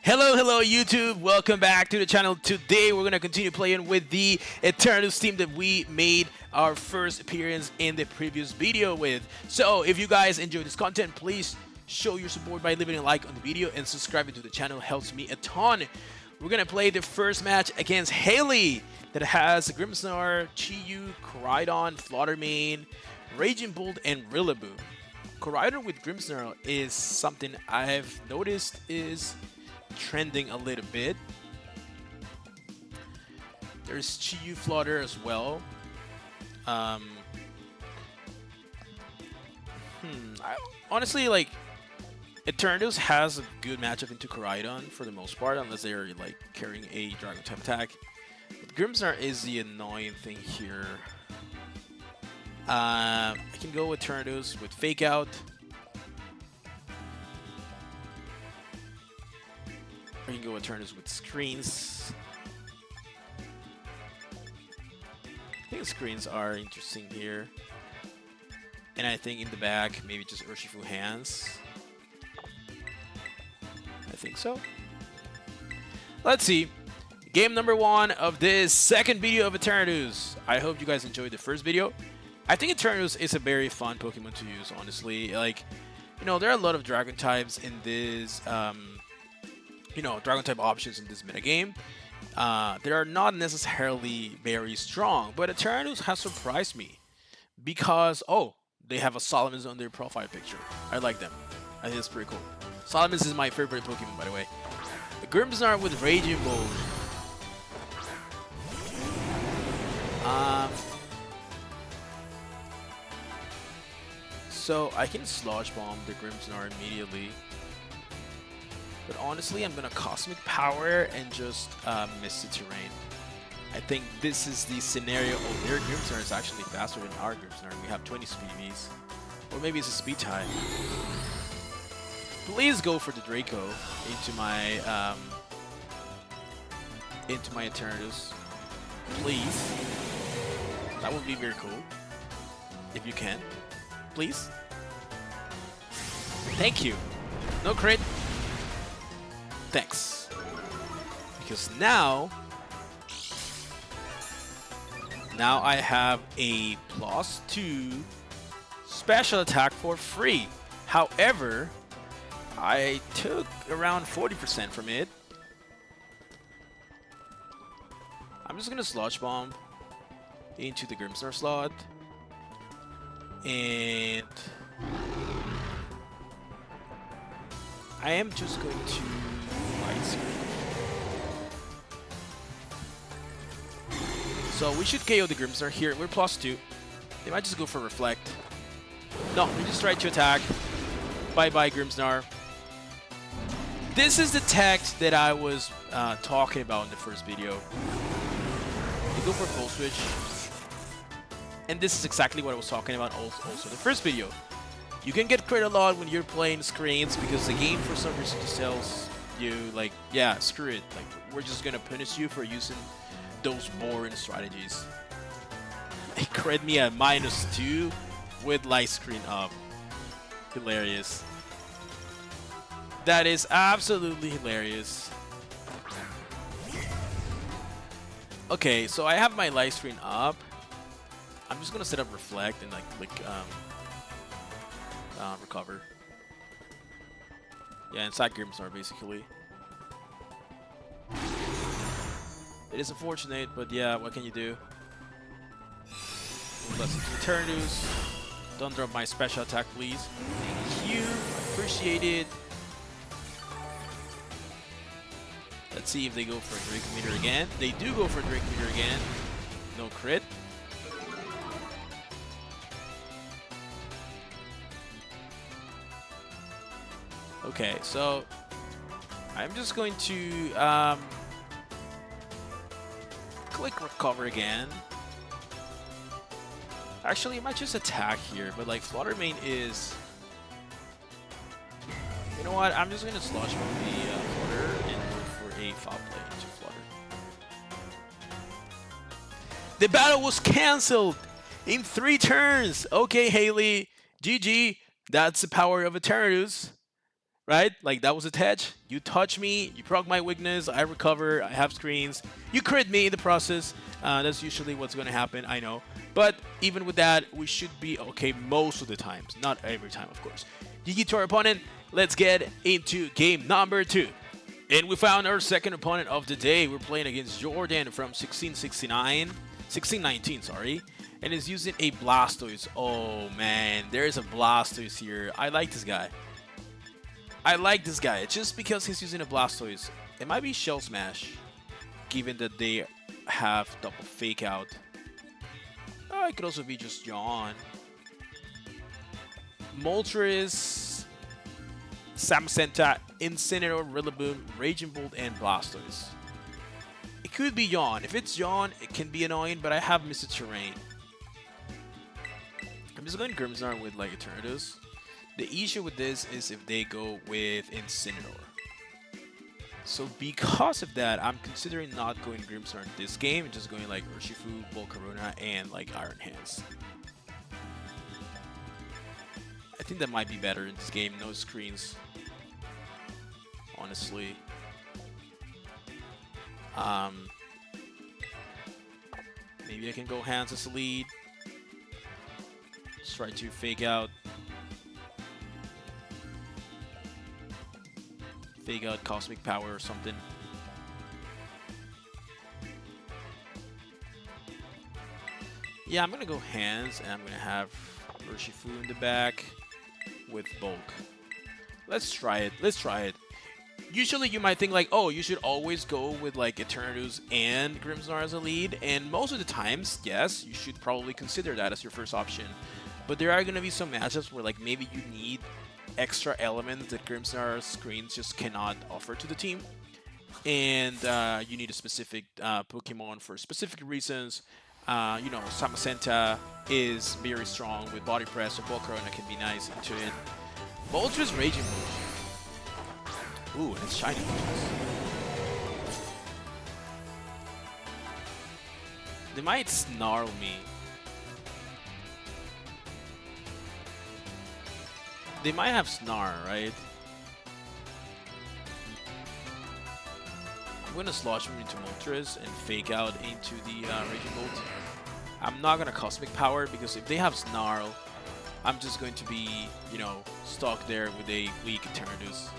Hello YouTube, welcome back to the channel. Today we're gonna continue playing with the Eternatus team that we made our first appearance in the previous video with. So if you guys enjoy this content, please show your support by leaving a like on the video and subscribing to the channel. Helps me a ton. We're gonna play the first match against Hayley that has Grimmsnarl, Chiyu, Koraidon, Fluttermane, Raging Bolt, and Rillaboom. Koraidon with Grimmsnarl is something I've noticed is trending a little bit. There's Chiyu Flutter as well. Honestly, like, Eternatus has a good matchup into Koraidon for the most part, unless they're like carrying a Dragon type attack. But Grimmsnarl is the annoying thing here. I can go with Eternatus with Fake Out. Or you can go with Eternatus with Screens. I think screens are interesting here. And I think in the back, maybe just Urshifu hands. I think so. Let's see. Game number 1 of this second video of Eternatus. I hope you guys enjoyed the first video. I think Eternatus is a very fun Pokemon to use, honestly. Like, you know, there are a lot of Dragon types in this, Dragon type options in this metagame. They are not necessarily very strong, but Eternatus has surprised me because, they have a Solomons on their profile picture. I like them. I think it's pretty cool. Solomons is my favorite Pokemon, by the way. The Grimmsnarl with Raging Bolt. So I can Sludge Bomb the Grimmsnarl immediately. But honestly, I'm gonna Cosmic Power and just miss the terrain. I think this is the scenario. Oh, their Grimmsnarl is actually faster than our Grimmsnarl. We have 20 speedies. Or maybe it's a speed tie. Please go for the Draco into my Eternatus. Please. That would be very cool. If you can. Please. Thank you. No crit. Thanks. Because now I have a +2 special attack for free. However, I took around 40% from it. I'm just gonna Sludge Bomb into the Grimmsnarl slot. And I am just going to Light Screen. So we should KO the Grimmsnarl here. We're +2. They might just go for Reflect. No, we just try to attack. Bye-bye, Grimmsnarl. This is the text that I was talking about in the first video. They go for Full Switch. And this is exactly what I was talking about also in the first video. You can get crit a lot when you're playing screens because the game for some reason just tells you, like, yeah, screw it. Like, we're just gonna punish you for using those boring strategies. It crit me at -2 with Light Screen up. Hilarious. That is absolutely hilarious. Okay, so I have my Light Screen up. I'm just gonna set up Reflect and like click Recover. Yeah, inside Grimmsnarl basically. It is unfortunate, but yeah, what can you do? Blessings to Eternatus. Don't drop my special attack, please. Thank you. Appreciate it. Let's see if they go for a Drake Meter again. They do go for a Drake Meter again. No crit. Okay, so I'm just going to click Recover again. Actually, I might just attack here, but like Fluttermane is... You know what? I'm just going to Sludge Bomb the Flutter and go for a Foul Play into Flutter. The battle was cancelled in 3 turns! Okay, Hayley. GG. That's the power of Eternatus. right? Like that was a touch. You touch me, you proc my weakness, I recover, I have screens. You crit me in the process. That's usually what's going to happen, I know. But even with that, we should be okay most of the times. Not every time, of course. GG to our opponent. Let's get into game number 2. And we found our second opponent of the day. We're playing against Jordan from 1619, sorry. And is using a Blastoise. Oh man, there's a Blastoise here. I like this guy. I like this guy just because he's using a Blastoise. It might be Shell Smash, given that they have double Fake Out. Oh, it could also be just Yawn. Moltres, Samsenta, Incineroar, Rillaboom, Raging Bolt, and Blastoise. It could be Yawn. If it's Yawn, it can be annoying, but I have Mr. Terrain. I'm just going Grimmsnarl with like Eternatus. The issue with this is if they go with Incineroar. So because of that, I'm considering not going Grimmsnarl in this game and just going like Urshifu, Volcarona, and like Iron Hands. I think that might be better in this game. No screens. Honestly. Maybe I can go Hands as a lead. Just try to Fake Out. Fake Out Cosmic Power or something. Yeah, I'm gonna go Hands, and I'm gonna have Urshifu in the back with Bulk. Let's try it. Let's try it. Usually you might think like, oh, you should always go with like Eternatus and Grimmsnarl as a lead, and most of the times, yes, you should probably consider that as your first option. But there are gonna be some matchups where like maybe you need extra elements that Grimmsnarl screens just cannot offer to the team, and you need a specific Pokemon for specific reasons. You know, Samsenta is very strong with Body Press, so Volcarona can be nice into it. Moltres Raging Bolt. Ooh, and it's shiny. They might snarl me. They might have Snar, right? I'm gonna Sludge Bomb into Moltres and Fake Out into the Raging Bolt. I'm not gonna Cosmic Power because if they have Snarl, I'm just going to be, you know, stuck there with a weak Eternatus.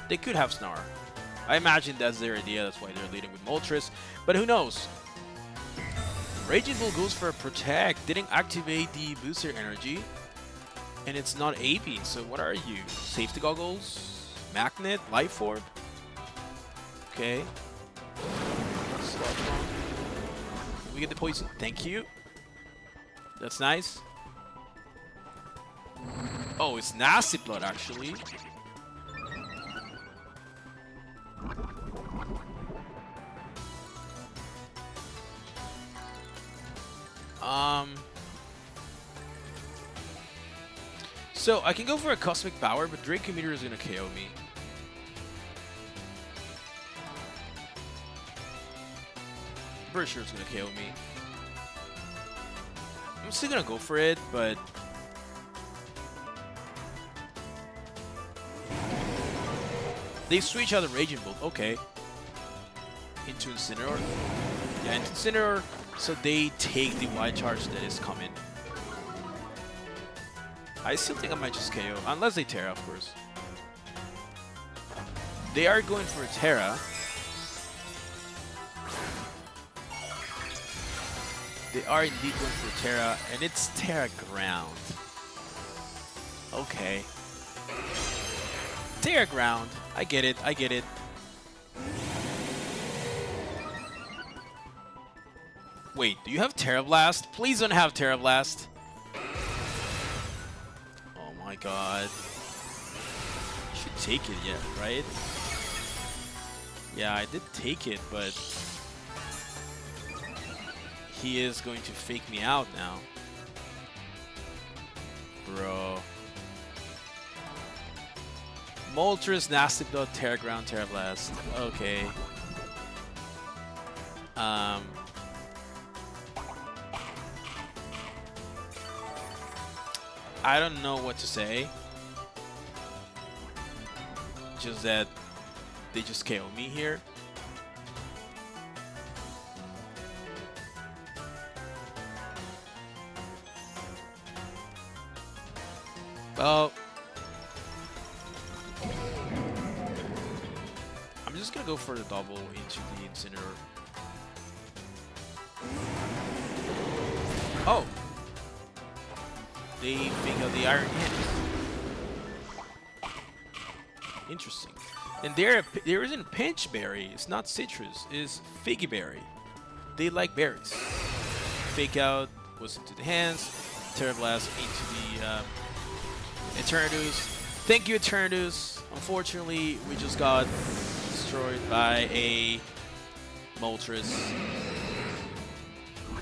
They could have Snar. I imagine that's their idea, that's why they're leading with Moltres, but who knows? Raging Bull goes for a Protect, didn't activate the booster energy, and it's not AP, so what are you? Safety Goggles? Magnet? Life Orb? Okay. Sludge Bomb. We get the poison. Thank you. That's nice. Oh, it's Nasty Blood actually. So I can go for a Cosmic Power, but Draco Meteor is gonna KO me. I'm pretty sure it's gonna KO me. I'm still gonna go for it, but they switch out the Raging Bolt. Okay. Into Incineroar. Yeah, into Incineroar. So they take the Wild Charge that is coming. I still think I might just KO, unless they Terra, of course. They are going for a Terra. They are indeed going for a Terra, and it's Terra Ground. Okay. Terra Ground. I get it, I get it. Wait, do you have Terra Blast? Please don't have Terra Blast. Oh my god. You should take it yet, right? Yeah, I did take it, but he is going to fake me out now. Bro. Moltres, Nasty Blood, Terra Ground, Terra Blast. Okay. I don't know what to say. Just that they just KO me here. Well, I'm just gonna go for the double into the Incineroar. Oh! They think of the Iron Hands. Interesting. And there isn't Pinch Berry. It's not citrus. It's Figgy Berry. They like berries. Fake Out was into the hands. Terra Blast into the Eternatus. Thank you, Eternatus. Unfortunately, we just got destroyed by a Moltres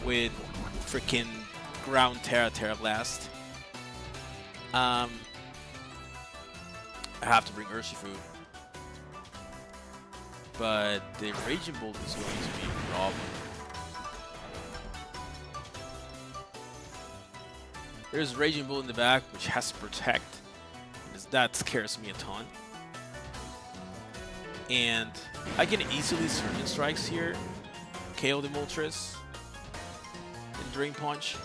with freaking Ground Terra Blast. I have to bring Urshifu, but the Raging Bolt is going to be a problem. There's Raging Bolt in the back, which has to protect. That scares me a ton. And I can easily Surgeon Strikes here, KO the Moltres, and Drain Punch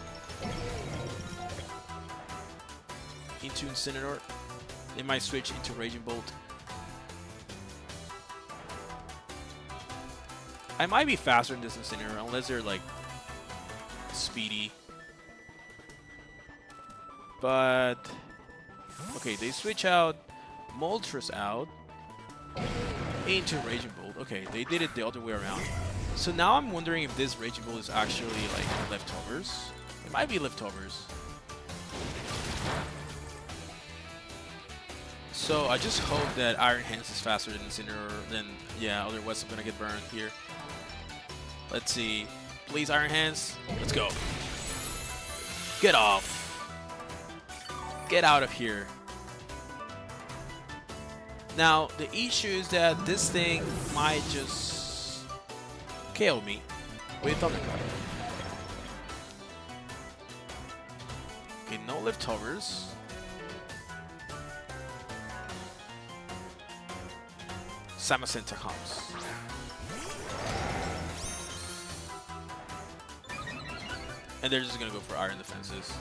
into Incineroar. They might switch into Raging Bolt. I might be faster in this Incineroar unless they're like speedy. But okay, they switch out Moltres out into Raging Bolt. Okay, they did it the other way around. So now I'm wondering if this Raging Bolt is actually like leftovers. It might be leftovers. So I just hope that Iron Hands is faster than Incineroar, then yeah, otherwise I'm gonna get burned here. Let's see. Please, Iron Hands. Let's go. Get off. Get out of here. Now, the issue is that this thing might just KO me with Thunderclap. Okay, no leftovers. Samacenta comes. And they're just gonna go for Iron Defenses.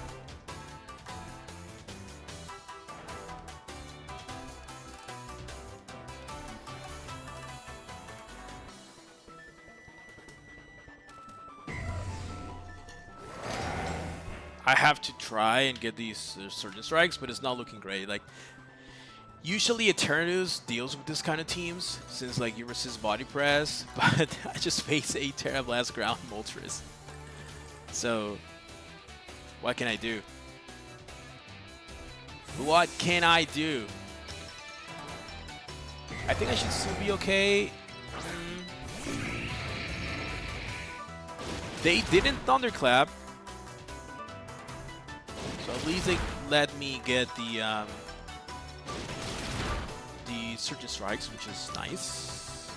I have to try and get these Surgeon Strikes, but it's not looking great. Like, usually Eternatus deals with this kind of teams, since like you resist Body Press, but I just face a Terra Blast Ground Moltres. So, what can I do? What can I do? I think I should still be okay. They didn't Thunderclap. So at least they let me get the Surgeon Strikes, which is nice.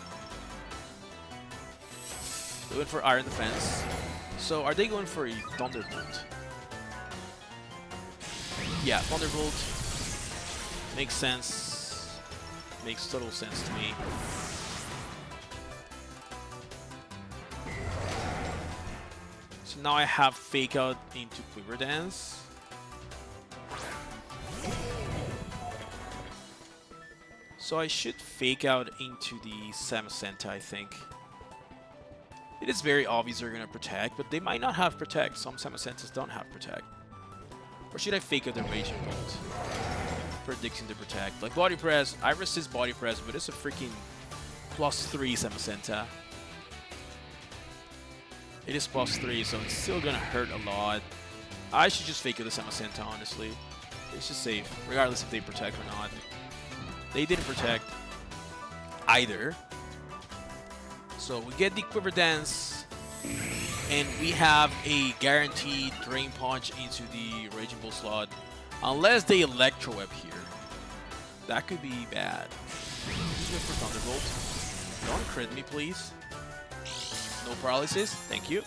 They went for Iron Defense. So are they going for a Thunderbolt? Yeah, Thunderbolt makes sense. Makes total sense to me. So now I have Fake Out into Quiver Dance. So I should Fake Out into the Samacenta, I think. It is very obvious they're going to Protect, but they might not have Protect. Some Samacentas don't have Protect. Or should I Fake Out the Raging Bolt? Predicting the Protect. Like Body Press, I resist Body Press, but it's a freaking +3 Samacenta. It is +3, so it's still going to hurt a lot. I should just Fake Out the Samacenta, honestly. It's just safe, regardless if they Protect or not. They didn't Protect either. So we get the Quiver Dance, and we have a guaranteed Drain Punch into the Raging Bull slot. Unless they Electro Web here. That could be bad. Just go for Thunderbolt. Don't crit me, please. No paralysis. Thank you.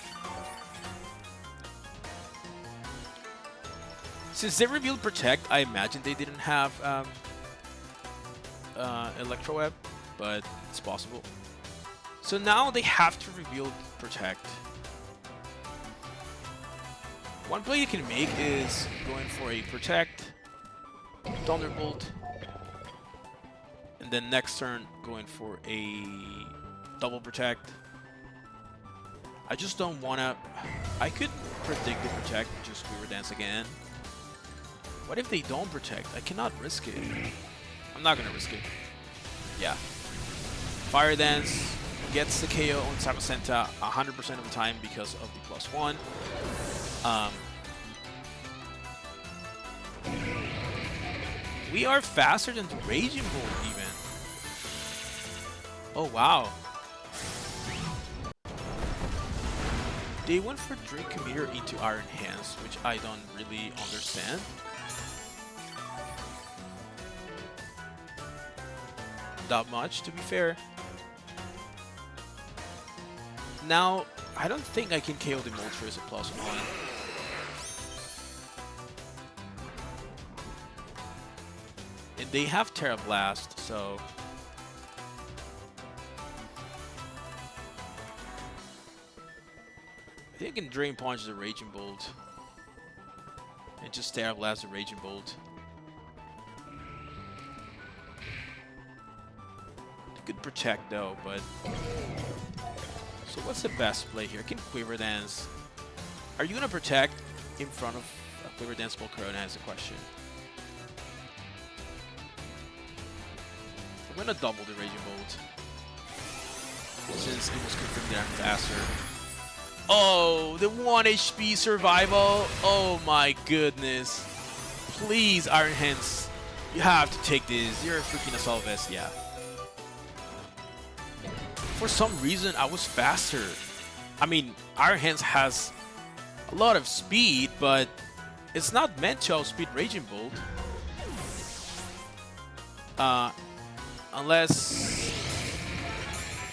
Since they revealed Protect, I imagine they didn't have Electro Web, but it's possible. So now they have to reveal Protect. One play you can make is going for a Protect, Thunderbolt, and then next turn going for a double Protect. I just don't want to... I could predict the Protect, just Quiver Dance again. What if they don't Protect? I cannot risk it. I'm not going to risk it. Yeah. Fire Dance gets the KO on Samacenta 100% of the time because of the +1. We are faster than the Raging Bolt even. Oh, wow. They went for Drake Commuter into Iron Hands, which I don't really understand. Not much, to be fair. Now, I don't think I can KO the Moltres at +1. And they have Terra Blast, so... I think I can Drain Punch the Raging Bolt. And just Terra Blast the Raging Bolt. Good Protect though, but... So what's the best play here? I can Quiver Dance. Are you gonna Protect in front of a Quiver Dance Volcarona is the question. I'm gonna double the Raging Bolt. Since it was confirmed that I'm faster. Oh, the 1 HP survival. Oh my goodness. Please, Iron Hands. You have to take this. You're a freaking Assault Vest, yeah. For some reason, I was faster. I mean, Iron Hands has a lot of speed, but it's not meant to outspeed Raging Bolt. Unless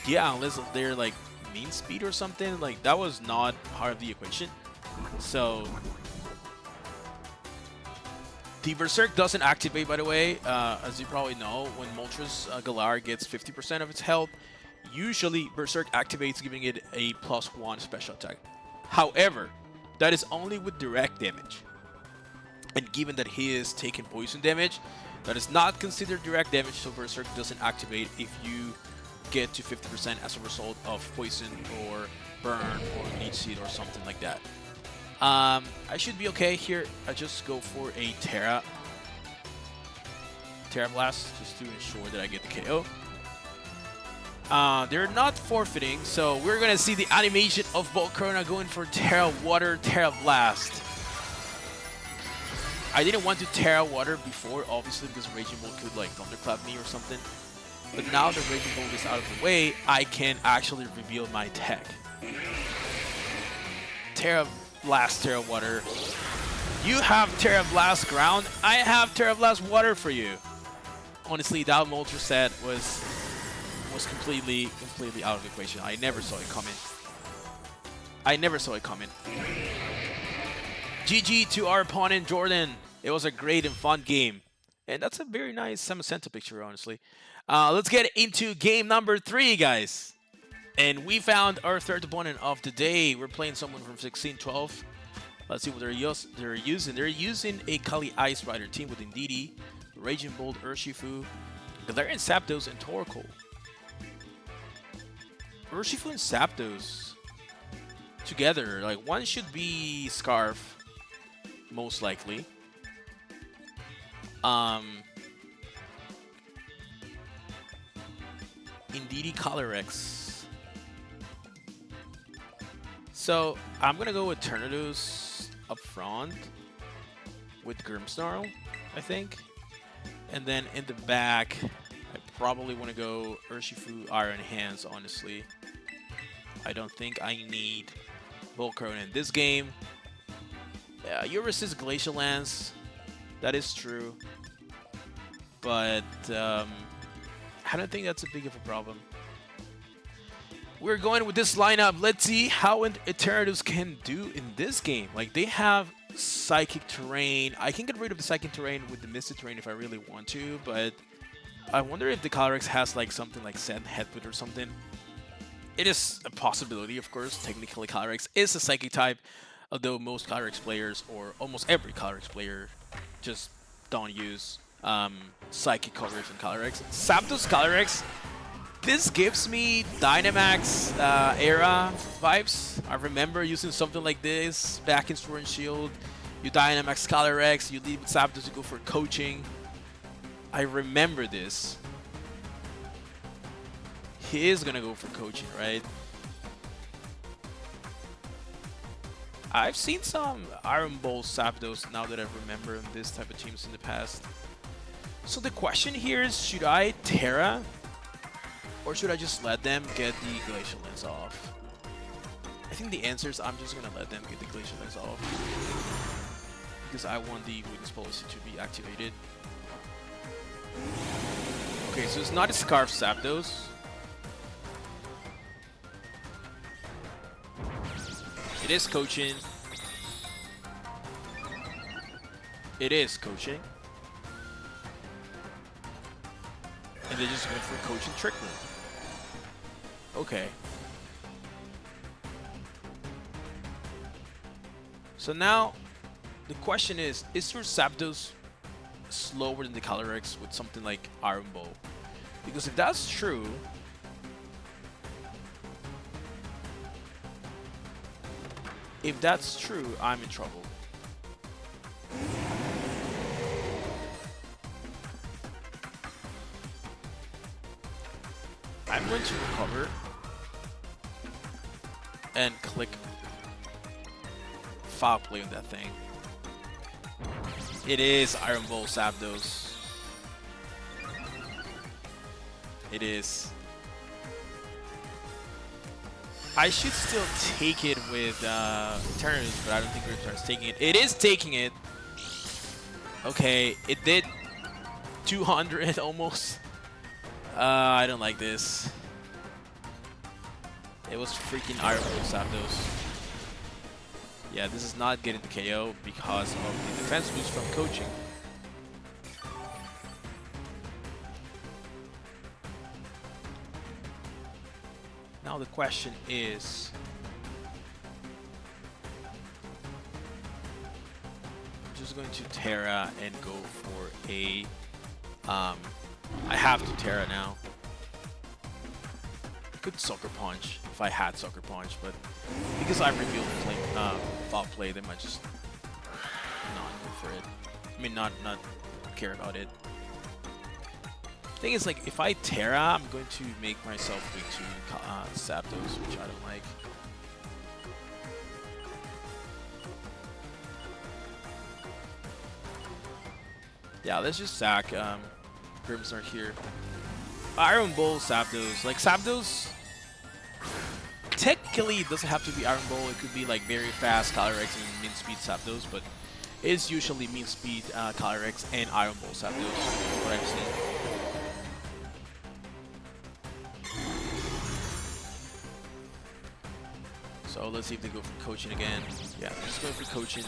they're like mean speed or something. Like, that was not part of the equation. So the Berserk doesn't activate, by the way. As you probably know, when Moltres Galar gets 50% of its health, usually Berserk activates, giving it a +1 special attack. However, that is only with direct damage. And given that he is taking poison damage, that is not considered direct damage, so Berserk doesn't activate if you get to 50% as a result of poison or burn or leech seed or something like that. I should be okay here. I just go for a Terra Blast just to ensure that I get the KO. They're not forfeiting, so we're gonna see the animation of Volcarona going for Terra Water, Terra Blast. I didn't want to Terra Water before, obviously, because Raging Bolt could like Thunderclap me or something. But now that Raging Bolt is out of the way, I can actually reveal my tech. Terra Blast, Terra Water. You have Terra Blast Ground. I have Terra Blast Water for you. Honestly, that Moltres set was completely out of the equation. I never saw it coming. GG to our opponent, Jordan. It was a great and fun game. And that's a very nice Samacenta picture, honestly. Let's get into game number 3, guys. And we found our third opponent of the day. We're playing someone from 1612. Let's see what they're using. They're using a Kali Ice Rider team with Indeedee, Raging Bolt, Urshifu, Galarian Zapdos, and Torkoal. Urshifu and Zapdos together. Like, one should be Scarf, most likely. Indeedee Calyrex. So I'm gonna go with Eternatus up front with Grimmsnarl, I think. And then in the back, I probably want to go Urshifu, Iron Hands, honestly. I don't think I need Volcarona in this game. You resist Glacial Lance. That is true. But I don't think that's a big of a problem. We're going with this lineup. Let's see how Eternatus can do in this game. Like, they have Psychic Terrain. I can get rid of the Psychic Terrain with the Mystic Terrain if I really want to, but I wonder if the Calyrex has like something like Sand Headbutt or something. It is a possibility, of course. Technically, Calyrex is a Psychic type, although most Calyrex players, or almost every Calyrex player, just don't use Psychic coverage in Calyrex. Zapdos Calyrex, this gives me Dynamax era vibes. I remember using something like this back in Sword and Shield. You Dynamax Calyrex, you leave with Zapdos to go for coaching. I remember this. He is gonna go for coaching, right? I've seen some Iron Ball Zapdos now that I remember in this type of teams in the past. So the question here is, should I Terra? Or should I just let them get the Glacial Lens off? I think the answer is I'm just gonna let them get the Glacial Lens off. Because I want the weakness policy to be activated. Okay, so it's not a Scarf Zapdos. It is coaching. It is coaching. And they just went for coaching Trick Room. Okay. So now, the question is your Zapdos slower than the Calyrex with something like Iron Bow? Because if that's true, I'm in trouble. I'm going to recover and click Foul Play on that thing. It is Iron Bowl Zapdos. It is. I should still take it with Eternatus, but I don't think Grimmsnarl's taking it. It is taking it. Okay, it did 200 almost. I don't like this. It was freaking Iron Bowl Zapdos. Yeah, this is not getting the KO because of the defense boost from coaching. Now the question is, I'm just going to Terra and go for a, I have to Terra now. I could Sucker Punch if I had Sucker Punch, but because I revealed Foul Play, they might just not go for it. I mean, not care about it. Thing is, like, if I Terra, I'm going to make myself weak to Zapdos, which I don't like. Yeah, let's just sack Grimmsnarl here. Iron Bowl Zapdos. Like, Zapdos, technically it doesn't have to be Iron Bowl. It could be like very fast Calyrex and min speed Zapdos, but it's usually min speed Calyrex and Iron Bowl Zapdos, what I've seen. So let's see if they go for coaching again. Yeah, they're just going for coaching.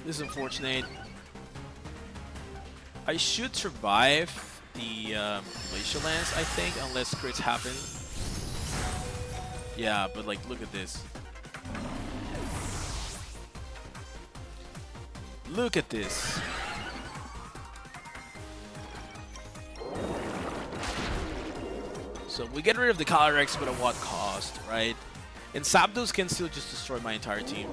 This is unfortunate. I should survive the Glacial Lance, I think, unless crits happen. Yeah, but like, look at this. Look at this. So we get rid of the Calyrex, but at what cost, right? And Zapdos can still just destroy my entire team.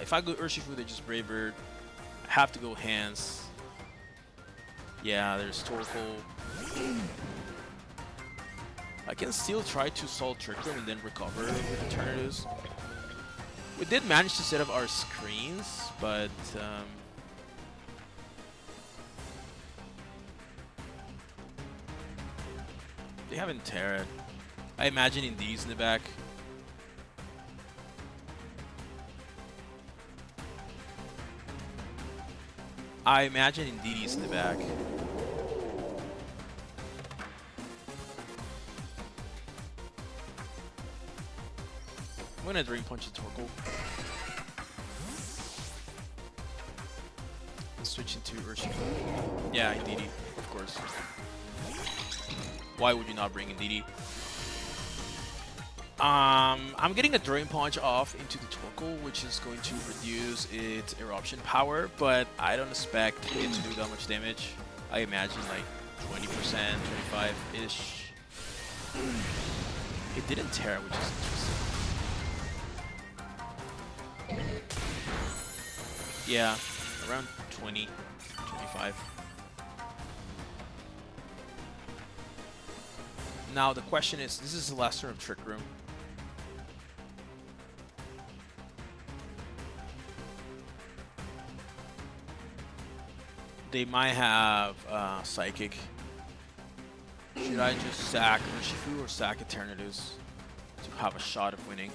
If I go Urshifu, they just Brave Bird. I have to go Hands. Yeah, there's Torkoal. I can still try to Salt Trick Room and then recover with Eternatus. We did manage to set up our screens, but they haven't Terra. I imagine Indeed's in the back. I imagine Indeed's in the back. I'm gonna Drain Punch the Torkoal. Switch into Urshifu. Yeah, indeed, of course. Why would you not bring in DD? I'm getting a Drain Punch off into the Torkoal, which is going to reduce its eruption power, but I don't expect it to do that much damage. I imagine like 20%, 25-ish. It didn't tear, which is interesting. Yeah, around 20, 25. Now the question is, this is the last turn of Trick Room. They might have Psychic. Should I just sack Urshifu or sack Eternatus to have a shot of winning?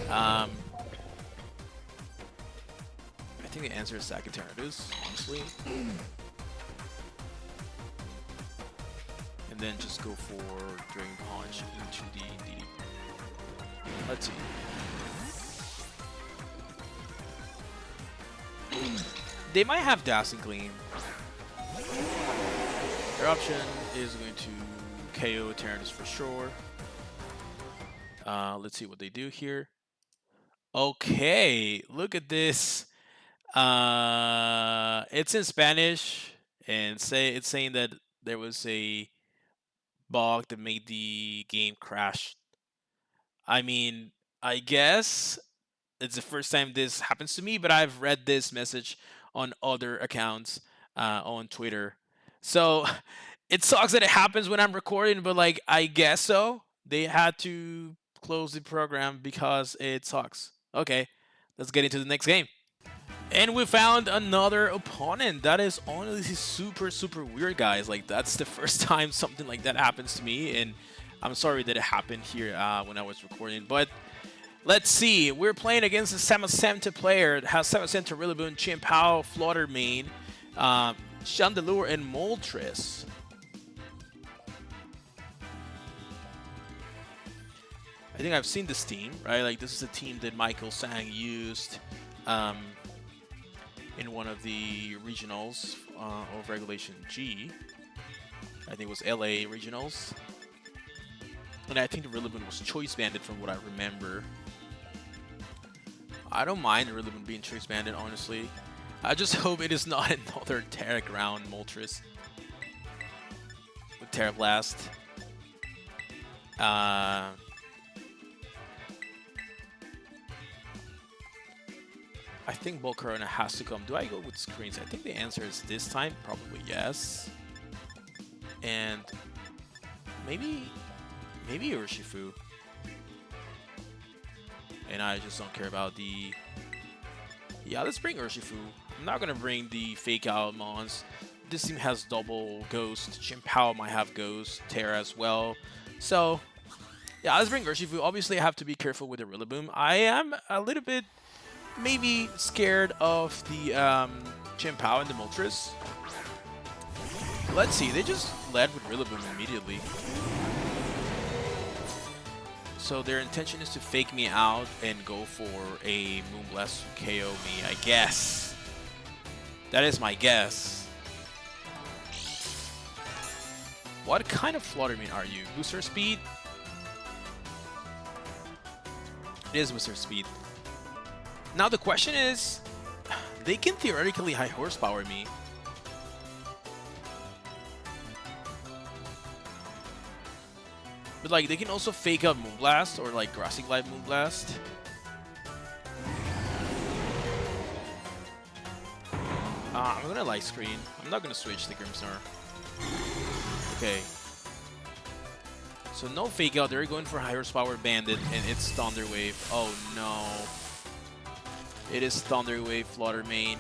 I think the answer is sack Eternatus, honestly. And then just go for Drain Punch into the DD. Let's see. They might have Dazzling Gleam. Their option is going to KO Eternatus for sure. Let's see what they do here. Okay, look at this. It's in Spanish, and it's saying that there was a bug that made the game crash. I mean, I guess it's the first time this happens to me, but I've read this message on other accounts on Twitter. So it sucks that it happens when I'm recording, but like, I guess so. They had to close the program because it sucks. Okay, let's get into the next game. And we found another opponent. That is honestly super weird, guys. Like, that's the first time something like that happens to me, and I'm sorry that it happened here when I was recording. But let's see. We're playing against a Samacenta player. It has Samacenta, Rillaboom, Chien-Pao, Flutter Mane, Chandelure, and Moltres. I think I've seen this team, right? Like, this is a team that Michael Sang used in one of the regionals of Regulation G. I think it was LA regionals. And I think the Rillaboom was choice banded from what I remember. I don't mind the Rillaboom being choice banded, honestly. I just hope it is not another Terra Ground Moltres with Terra Blast. I think Volcarona has to come. Do I go with screens? I think the answer is this time probably yes. And maybe Urshifu. And I just don't care about the... Yeah, let's bring Urshifu. I'm not gonna bring the fake out mons. This team has double Ghost. Chien-Pao might have Ghost. Terra as well. So yeah, let's bring Urshifu. Obviously I have to be careful with the Rillaboom. I am a little bit maybe scared of the Chien-Pao and the Moltres. Let's see, they just led with Rillaboom immediately. So their intention is to fake me out and go for a Moonblast to KO me, I guess. That is my guess. What kind of Flutter Mane are you? Booster Speed? It is Booster Speed. Now the question is, they can theoretically high horsepower me. But like, they can also fake out Moonblast or like Grassy Glide Moonblast. I'm gonna Light Screen. I'm not gonna switch the Grimmsnarl. Okay. So no fake out. They're going for high horsepower Bandit, and it's Thunder Wave. Oh no. It is Thunder Wave Flutter Mane.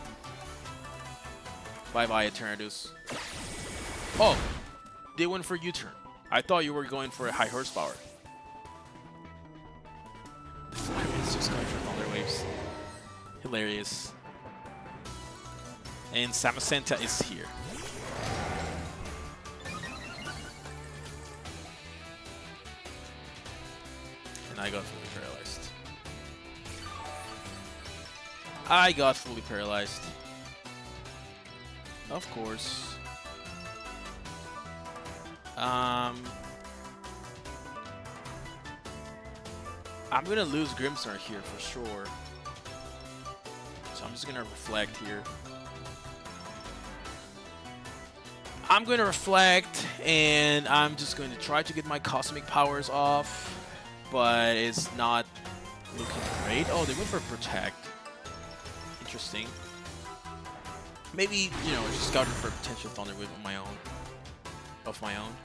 Bye-bye, Eternatus. Oh! They went for U-turn. I thought you were going for a high horsepower. The Flutter Mane is just going for Thunder Waves. Hilarious. And Samacenta is here. And I got fully paralyzed. I got fully paralyzed. Of course. I'm gonna lose Grimmsnarl here for sure. So I'm just gonna reflect here. I'm going to reflect, and I'm just going to try to get my cosmic powers off, but it's not looking great. Oh, they went for protect. Interesting. Maybe, you know, just scouted for potential Thunder Wave on my own. Of my own.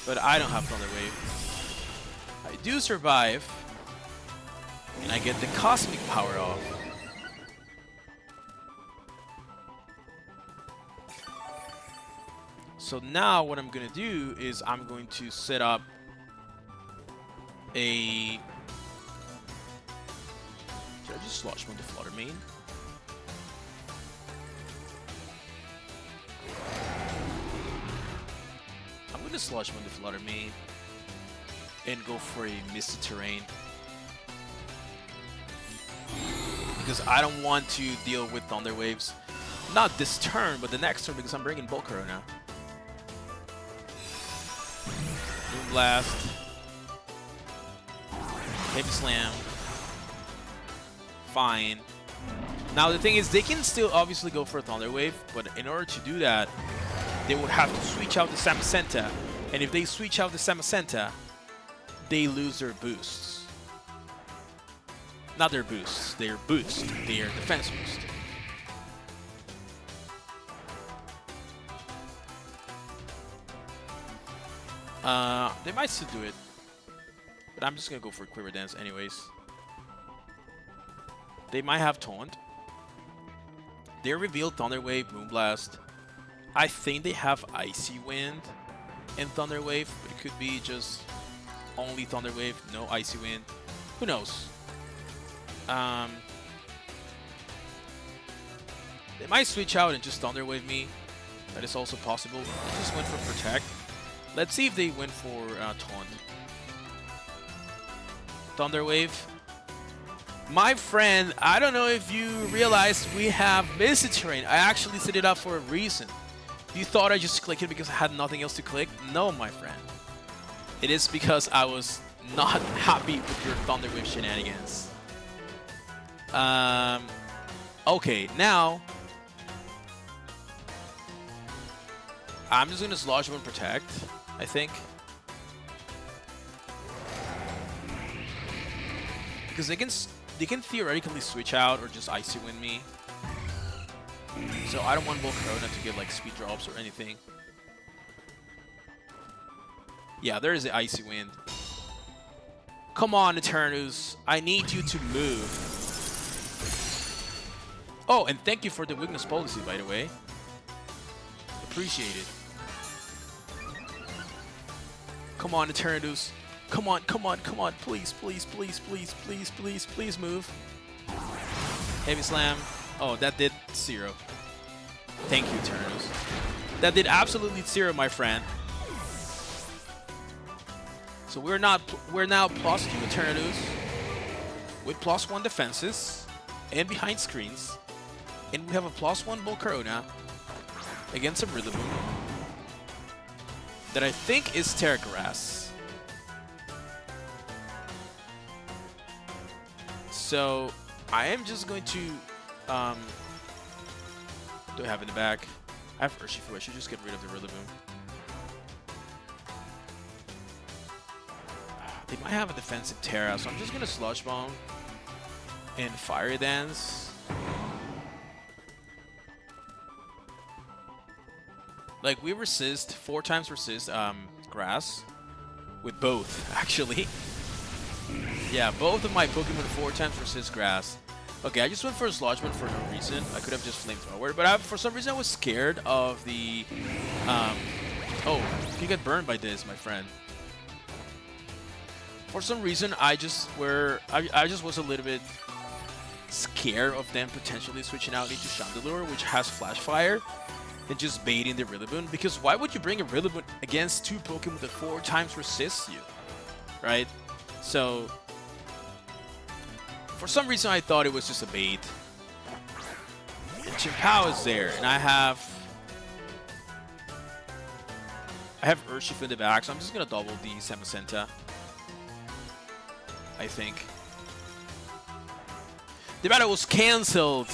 But I don't have Thunder Wave. I do survive, and I get the cosmic power off. So now what I'm going to do is I'm going to set up a... Should I just Sludge Bomb the Flutter Mane? I'm going to Sludge Bomb the Flutter Mane and go for a Misty Terrain. Because I don't want to deal with Thunder Waves. Not this turn, but the next turn, because I'm bringing Volcarona now. Blast. Heavy Slam. Fine. Now the thing is, they can still obviously go for a Thunder Wave, but in order to do that, they would have to switch out the Samacenta. And if they switch out the Samacenta, they lose their boosts. Not their boosts, their boost, their defense boost. They might still do it, but I'm just gonna go for Quiver Dance anyways. They might have Taunt. They revealed Thunder Wave, Moonblast. I think they have Icy Wind and Thunder Wave, but it could be just only Thunder Wave, no Icy Wind. Who knows? They might switch out and just Thunder Wave me. That is also possible. I just went for Protect. Let's see if they went for Taunt. Thunder Wave. My friend, I don't know if you realized we have Misty Terrain. I actually set it up for a reason. You thought I just clicked it because I had nothing else to click? No, my friend. It is because I was not happy with your Thunder Wave shenanigans. Okay, now I'm just gonna Sludge Bomb Protect, I think. Because they can theoretically switch out or just Icy Wind me. So I don't want Volcarona to get like speed drops or anything. Yeah, there is the Icy Wind. Come on, Eternatus. I need you to move. Oh, and thank you for the weakness policy, by the way. Appreciate it. Come on, Eternatus. Come on, come on, come on. Please, please, please, please, please, please, please move. Heavy Slam. Oh, that did 0. Thank you, Eternatus. That did absolutely 0, my friend. So we're now +2 Eternatus with +1 defenses and behind screens. And we have a +1 Volcarona against a Rillaboom that I think is Terra Grass. So I am just going to what do I have in the back? I have Urshifu. I should just get rid of the Rillaboom. They might have a defensive Terra, so I'm just gonna Sludge Bomb and Fire Dance. Like, we resist 4 times resist grass with both, actually. Yeah, both of my Pokemon 4 times resist grass. Okay, I just went for a Sludge Bomb for no reason. I could have just Flamethrower, but for some reason I was scared of the oh, you get burned by this, my friend. For some reason I just was a little bit scared of them potentially switching out into Chandelure, which has Flash Fire, and just baiting the Rillaboom, because why would you bring a Rillaboom against 2 Pokemon that 4 times resists you, right? So for some reason I thought it was just a bait. And Chien-Pao is there, and I have Urshifu in the back, so I'm just gonna double the Samacenta, I think. The battle was cancelled.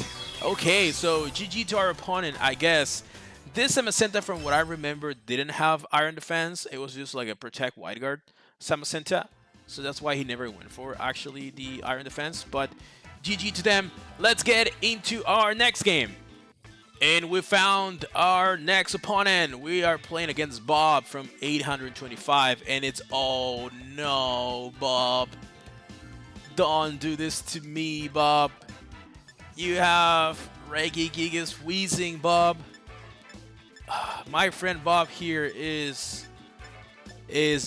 Okay, so GG to our opponent, I guess. This Samacenta, from what I remember, didn't have Iron Defense. It was just like a Protect Wide Guard Samacenta. So that's why he never went for, actually, the Iron Defense. But GG to them. Let's get into our next game. And we found our next opponent. We are playing against Bob from 825. And it's, oh no, Bob. Don't do this to me, Bob. You have Regigigas Wheezing, Bob. My friend Bob here is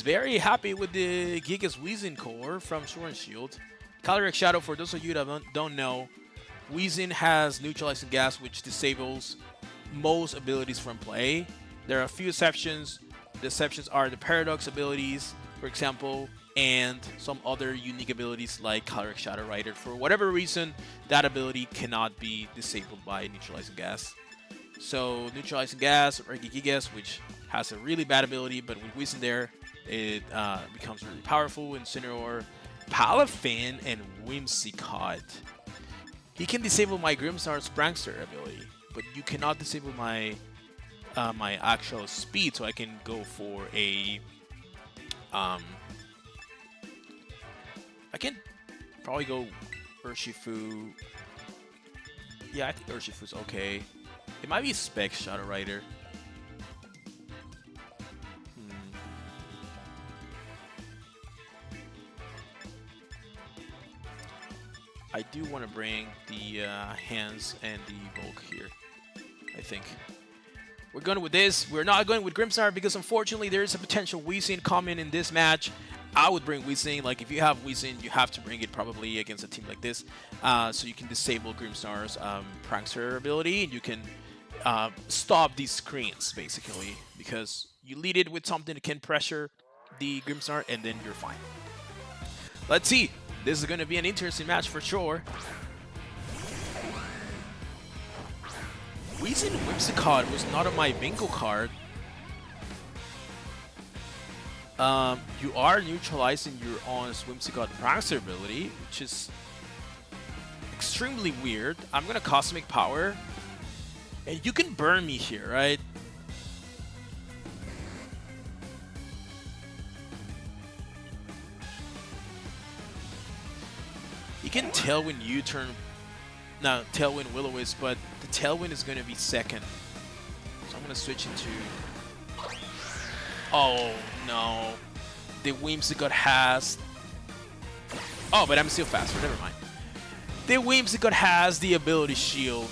very happy with the Gigas Wheezing core from Sword and Shield. Calyrex Shadow, for those of you that don't know, Wheezing has Neutralizing Gas, which disables most abilities from play. There are a few exceptions. The exceptions are the Paradox abilities, for example, and some other unique abilities like Calyrex Shadow Rider. For whatever reason, that ability cannot be disabled by Neutralizing Gas. So Neutralizing Gas, or Regigigas, which has a really bad ability, but with Wheezing there, it becomes really powerful. Incineroar, Palafin, and Whimsicott. He can disable my Grimmsnarl's Prankster ability, but you cannot disable my my actual speed, so I can go for a I can probably go Urshifu. Yeah, I think Urshifu's okay. It might be Specs Shadow Rider. I do want to bring the hands and the bulk here, I think. We're going with this. We're not going with Grimmsnarl because unfortunately there is a potential Wheezing coming in this match. I would bring Wheezing. Like, if you have Wheezing, you have to bring it probably against a team like this. So you can disable Grimmsnarl's Prankster ability, and you can stop these screens, basically. Because you lead it with something that can pressure the Grimmsnarl, and then you're fine. Let's see. This is going to be an interesting match for sure. Wheezing Whimsicott was not on my bingo card. You are neutralizing your own Whimsicott Prankster ability, which is extremely weird. I'm gonna Cosmic Power, and you can burn me here, right? You can Tailwind U-turn, no, Tailwind Will-O-Wisp, but the Tailwind is gonna be second. So I'm gonna switch into... Oh no, the Whimsicott has... Oh, but I'm still faster, never mind. The Whimsicott has the ability shield.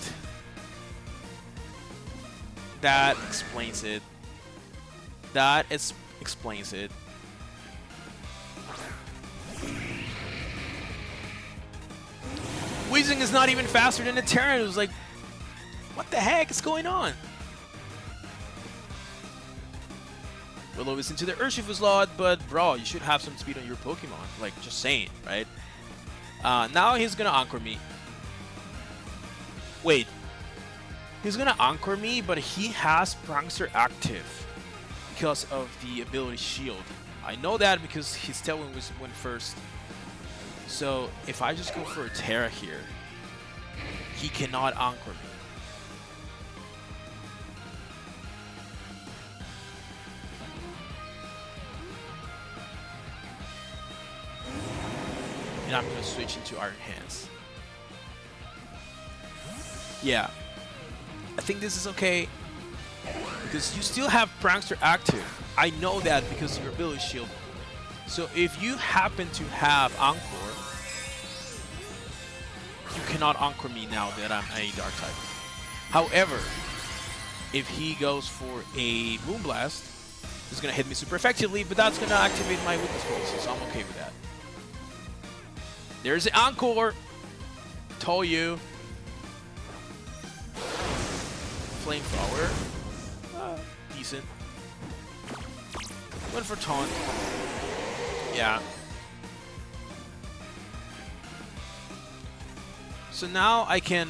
That explains it. That explains it. Wheezing is not even faster than Eternatus. Like, what the heck is going on? Will-O-Wisp into the Urshifu slot, but bro, you should have some speed on your Pokemon. Like, just saying, right? Now he's gonna Anchor me. Wait. He's gonna Anchor me, but he has Prankster active because of the ability shield. I know that because his Tailwind went first. So if I just go for a Terra here, he cannot Anchor me. And I'm going to switch into Iron Hands. Yeah. I think this is okay. Because you still have Prankster active. I know that because of your ability shield. So if you happen to have Anchor, you cannot Anchor me now that I'm a Dark type. However, if he goes for a Moonblast, it's going to hit me super effectively, but that's going to activate my weakness policy, so I'm okay with that. There's the Encore. Told you. Flamethrower. Decent. Went for Taunt. Yeah. So now I can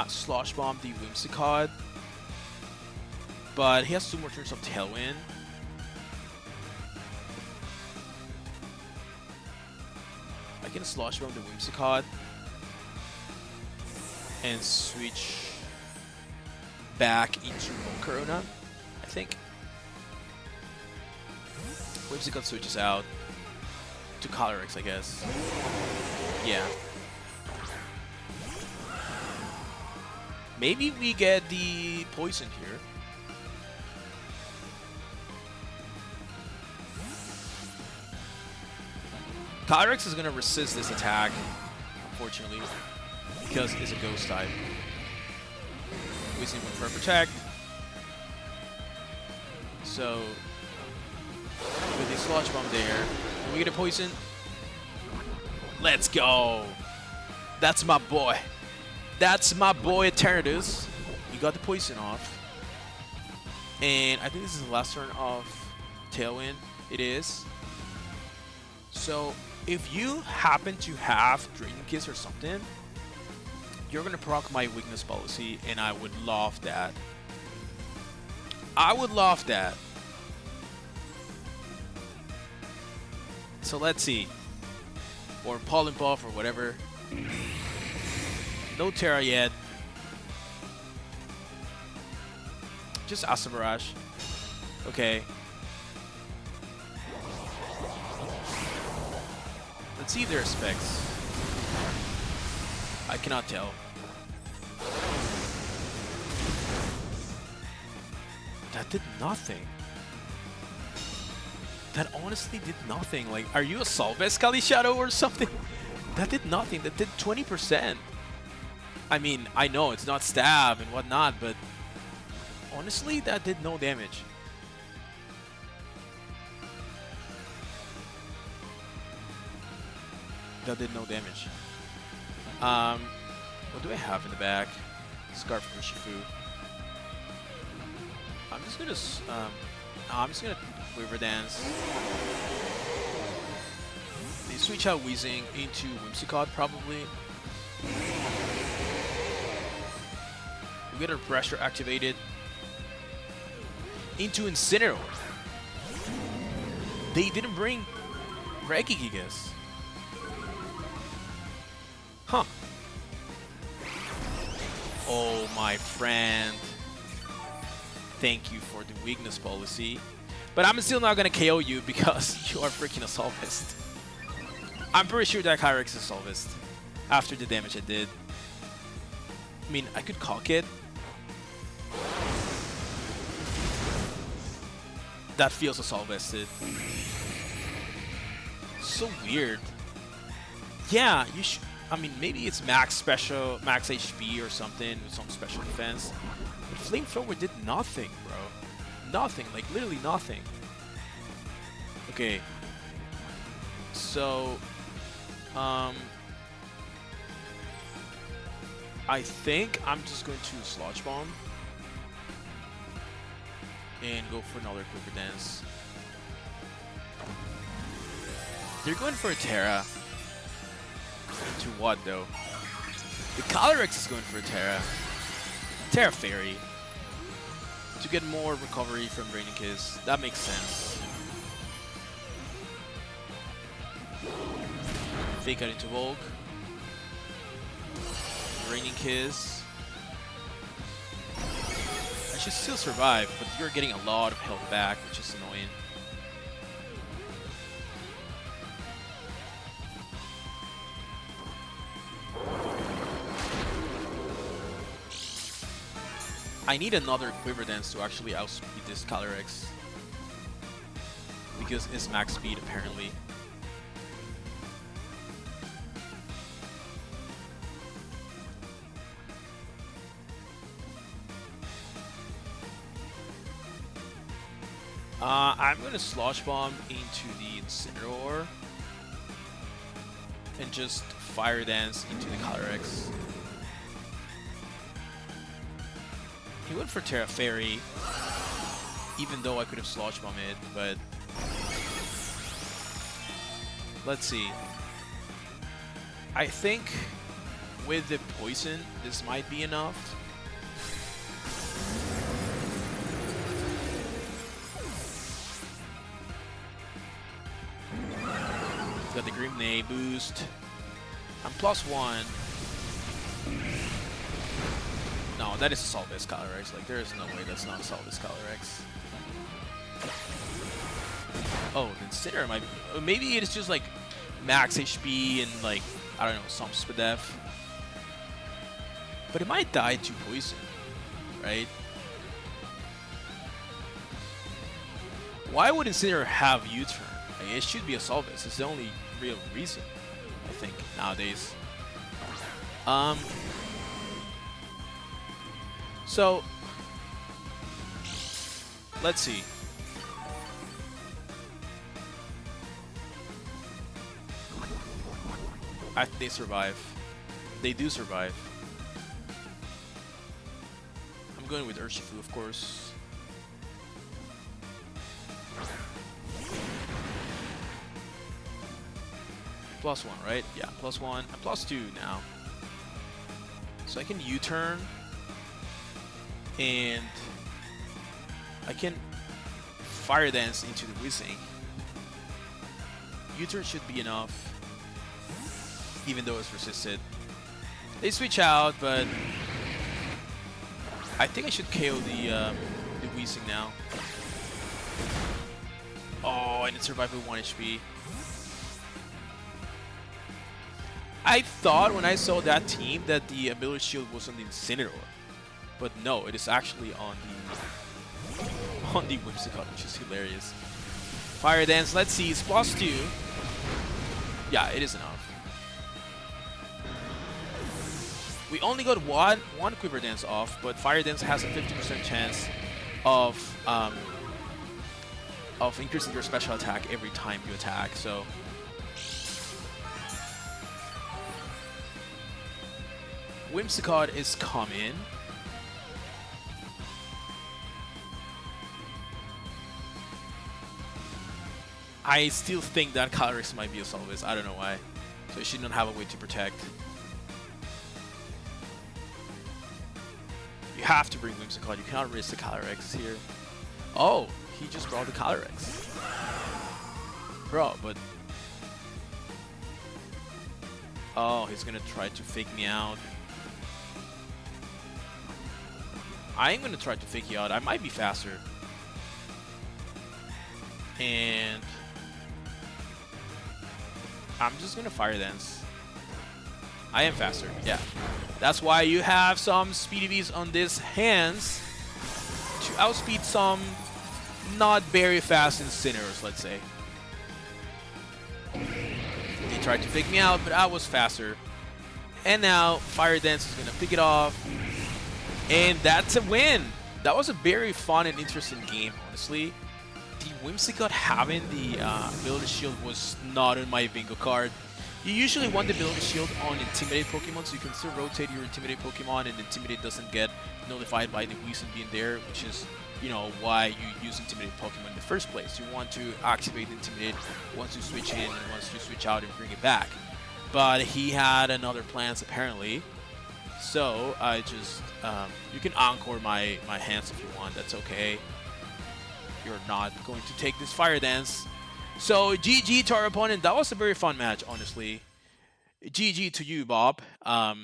Slosh Bomb the Whimsicott, but he has 2 more turns of Tailwind. I can Slosh Bomb the Whimsicott and switch back into Volcarona, I think. Whimsicott switches out to Calyrex, I guess. Yeah. Maybe we get the poison here. Calyrex is going to resist this attack, unfortunately, because it's a ghost type. Wasting 1 for Protect. So, with the Sludge Bomb there, we get a poison. Let's go! That's my boy. That's my boy Eternatus. You got the poison off. And I think this is the last turn of Tailwind. It is. So, if you happen to have Draining Kiss or something, you're going to proc my weakness policy, and I would love that. I would love that. So let's see. Or Pollen Puff or whatever. No Terra yet. Just Acid Barrage. Okay. Let's see if there are specs. I cannot tell. That did nothing. That honestly did nothing. Like, are you a Solvest Kali Shadow or something? That did nothing. That did 20%. I mean, I know it's not stab and whatnot, but honestly, that did no damage. That did no damage. What do I have in the back? Scarf Urshifu. I'm just gonna Quiver Dance. They switch out Weezing into Whimsicott probably. We get our Pressure activated into Incineroar. They didn't bring Regigigas. Huh. Oh, my friend. Thank you for the weakness policy. But I'm still not going to KO you because you are freaking a Solvest. I'm pretty sure that Calyrex is Solvest after the damage I did. I mean, I could cock it. That feels a Solvested. So weird. Yeah, you should. I mean, maybe it's max special, max HP or something with some special defense. But Flamethrower did nothing, bro. Nothing, like literally nothing. Okay. So, I think I'm just going to Sludge Bomb and go for another Quiver Dance. They're going for a Terra. To what though? The Calyrex is going for a Terra. Terra Fairy. To get more recovery from Draining Kiss. That makes sense. Fake out into Volk. Draining Kiss. I should still survive, but you're getting a lot of health back, which is annoying. I need another Quiver Dance to actually outspeed this Calyrex. Because it's max speed, apparently. I'm going to Slosh Bomb into the Incineroar. And just Fire Dance into the Calyrex. He went for Terra Fairy, even though I could have Sludge Bomb it, but let's see. I think with the poison, this might be enough. Got the Grimmsnarl boost. I'm +1. No, that is a Solvis Calyrex. Like, there is no way that's not a Solvis Calyrex. Oh, then Cinder might be. Maybe it's just like max HP and like, I don't know, some Spadef. But it might die to poison, right? Why would Incineroar have U-turn? Like, it should be a Solvis. It's the only real reason, I think, nowadays. So let's see. I think they survive. They do survive. I'm going with Urshifu, of course. +1, right? Yeah, +1. I'm +2 now. So I can U-turn. And I can Fire Dance into the Whizzing. U-turn should be enough, even though it's resisted. They switch out, but I think I should KO the Whizzing now. Oh, and it survived with 1 HP. I thought when I saw that team that the ability shield was on the Incineroar. But no, it is actually on the Whimsicott, which is hilarious. Fire Dance, let's see, it's +2. Yeah, it is enough. We only got one Quiver Dance off, but Fire Dance has a 50% chance of increasing your special attack every time you attack. So Whimsicott is coming. I still think that Calyrex might be a Solvis. I don't know why. So it should not have a way to protect. You have to bring Whimsicott. You cannot risk the Calyrex here. Oh, he just brought the Calyrex. Bro, but... Oh, he's gonna try to fake me out. I'm gonna try to fake you out. I might be faster. And... I'm just gonna Fire Dance. I am faster, yeah. That's why you have some Speedy Bees on these hands to outspeed some not very fast Incineroars, let's say. They tried to fake me out, but I was faster. And now Fire Dance is gonna pick it off. And that's a win! That was a very fun and interesting game, honestly. The Whimsicott having the ability shield was not on my bingo card. You usually want the ability shield on Intimidate Pokemon, so you can still rotate your Intimidate Pokemon, and Intimidate doesn't get notified by the Weezing being there, which is, you know, why you use Intimidate Pokemon in the first place. You want to activate Intimidate once you switch in and once you switch out and bring it back. But he had another plans apparently, so I just you can encore my hands if you want. That's okay. You're not going to take this Fire Dance. So GG to our opponent. That was a very fun match, honestly. GG to you, Bob. I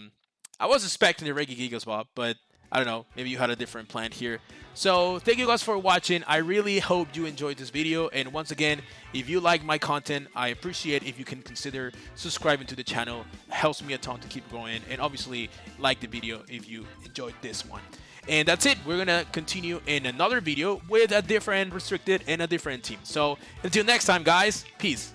was expecting the Regigigas, Bob, but I don't know. Maybe you had a different plan here. So thank you guys for watching. I really hope you enjoyed this video. And once again, if you like my content, I appreciate if you can consider subscribing to the channel. It helps me a ton to keep going. And obviously, like the video if you enjoyed this one. And that's it. We're going to continue in another video with a different restricted and a different team. So until next time, guys, peace.